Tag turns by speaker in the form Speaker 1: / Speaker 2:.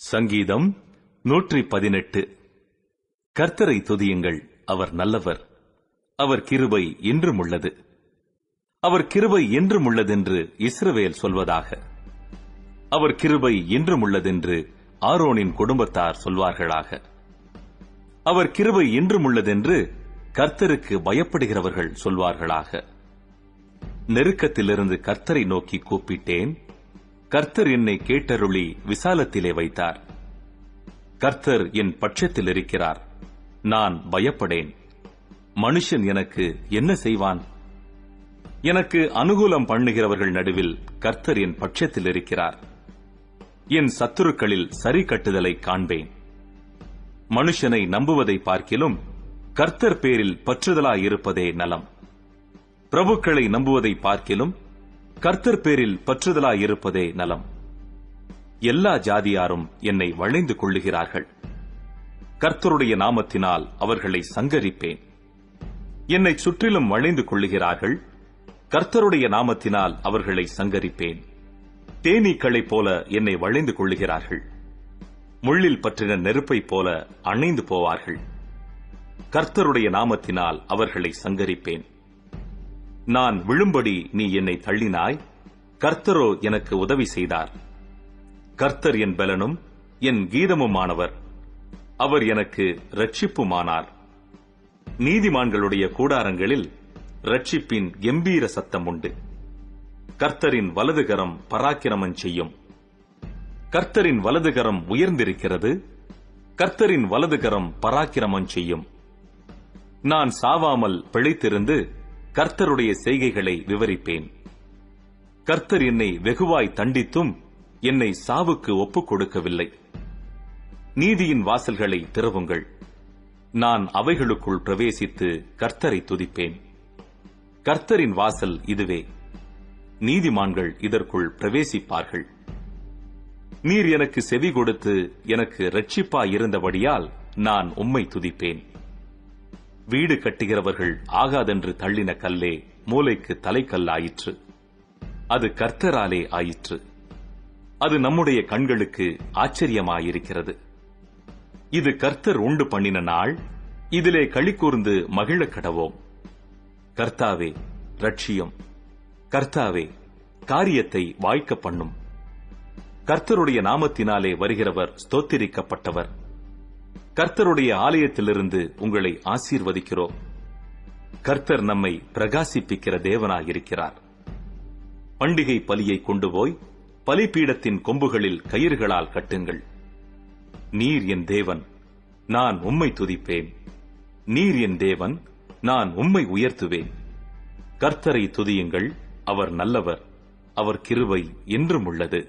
Speaker 1: சங்கீதம் 118. கர்த்தரை துதியுங்கள், அவர் நல்லவர், அவர் கிருபை என்றும் உள்ளது. அவர் கிருபை என்றும் உள்ளதென்று இஸ்ரவேல் சொல்வதாக. அவர் கிருபை என்றும் உள்ளதென்று ஆரோனின் குடும்பத்தார் சொல்வார்களாக. அவர் கிருபை என்றும் உள்ளதென்று கர்த்தருக்கு பயப்படுகிறவர்கள் சொல்வார்களாக. நெருக்கத்திலிருந்து கர்த்தரை நோக்கி கூப்பிட்டேன், கர்த்தர் என்னை கேட்டருளி விசாலத்திலே வைத்தார். கர்த்தர் என் பட்சத்தில் இருக்கிறார், நான் பயப்படேன். மனுஷன் எனக்கு என்ன செய்வான்? எனக்கு அனுகூலம் பண்ணுகிறவர்கள் நடுவில் கர்த்தர் என் பட்சத்தில் இருக்கிறார். என் சத்துருக்களில் சரி கட்டுதலை காண்பேன். மனுஷனை நம்புவதை பார்க்கிலும் கர்த்தர் பேரில் பற்றுதலாயிருப்பதே நலம். பிரபுக்களை நம்புவதை பார்க்கிலும் கர்த்தர் பேரில் பற்றுதலாயிருப்பதே நலம். எல்லா ஜாதியாரும் என்னை வளைந்து கொள்ளுகிறார்கள். கர்த்தருடைய நாமத்தினால் அவர்களை சங்கரிப்பேன். என்னை சுற்றிலும் வளைந்து கொள்ளுகிறார்கள். கர்த்தருடைய நாமத்தினால் அவர்களை சங்கரிப்பேன். தேனீக்களைப் போல என்னை வளைந்து கொள்ளுகிறார்கள். முள்ளில் பற்றின நெருப்பைப் போல அணைந்து போவார்கள். கர்த்தருடைய நாமத்தினால் அவர்களை சங்கரிப்பேன். நான் விழும்படி நீ என்னை தள்ளினாய், கர்த்தரோ எனக்கு உதவி செய்தார். கர்த்தர் என் பலனும் என் கீதமுமானவர், அவர் எனக்கு இரட்சிப்புமானார். நீதிமான்களுடைய கூடாரங்களில் இரட்சிப்பின் கெம்பீர சத்தம் உண்டு. கர்த்தரின் வலதுகரம் பராக்கிரமம் செய்யும். கர்த்தரின் வலதுகரம் உயர்ந்திருக்கிறது. கர்த்தரின் வலதுகரம் பராக்கிரமம் செய்யும். நான் சாவாமல் பிழைத்திருந்து கர்த்தருடைய செய்கைகளை விவரிப்பேன். கர்த்தர் என்னை வெகுவாய் தண்டித்தும் என்னை சாவுக்கு ஒப்புக் கொடுக்கவில்லை. நீதியின் வாசல்களை திறவுங்கள், நான் அவைகளுக்குள் பிரவேசித்து கர்த்தரை துதிப்பேன். கர்த்தரின் வாசல் இதுவே, நீதிமான்கள் இதற்குள் பிரவேசிப்பார்கள். நீர் எனக்கு செவி கொடுத்து எனக்கு இரட்சிப்பாயிருந்தபடியால் நான் உம்மை துதிப்பேன். வீடு கட்டுகிறவர்கள் ஆகாதென்று தள்ளின கல்லே மூலைக்கு தலைக்கல்லாயிற்று. அது கர்த்தராலே ஆயிற்று. அது நம்முடைய கண்களுக்கு ஆச்சரியமாயிருக்கிறது. இது கர்த்தர் உண்டு பண்ணின நாள், இதிலே களிகூர்ந்து மகிழக் கடவோம். கர்த்தாவே இரட்சியும். கர்த்தாவே காரியத்தை வாய்க்க பண்ணும். கர்த்தருடைய நாமத்தினாலே வருகிறவர் ஸ்தோத்திரிக்கப்பட்டவர். கர்த்தருடைய ஆலயத்திலிருந்து உங்களை ஆசீர்வதிக்கிறோம். கர்த்தர் நம்மை பிரகாசிப்பிக்கிற தேவனாயிருக்கிறார். பண்டிகை பலியை கொண்டு போய் பலிபீடத்தின் கொம்புகளில் கயிறுகளால் கட்டுங்கள். நீர் என் தேவன், நான் உம்மை துதிப்பேன். நீர் என் தேவன், நான் உம்மை உயர்த்துவேன். கர்த்தரை துதியுங்கள், அவர் நல்லவர், அவர் கிருபை என்றும் உள்ளது.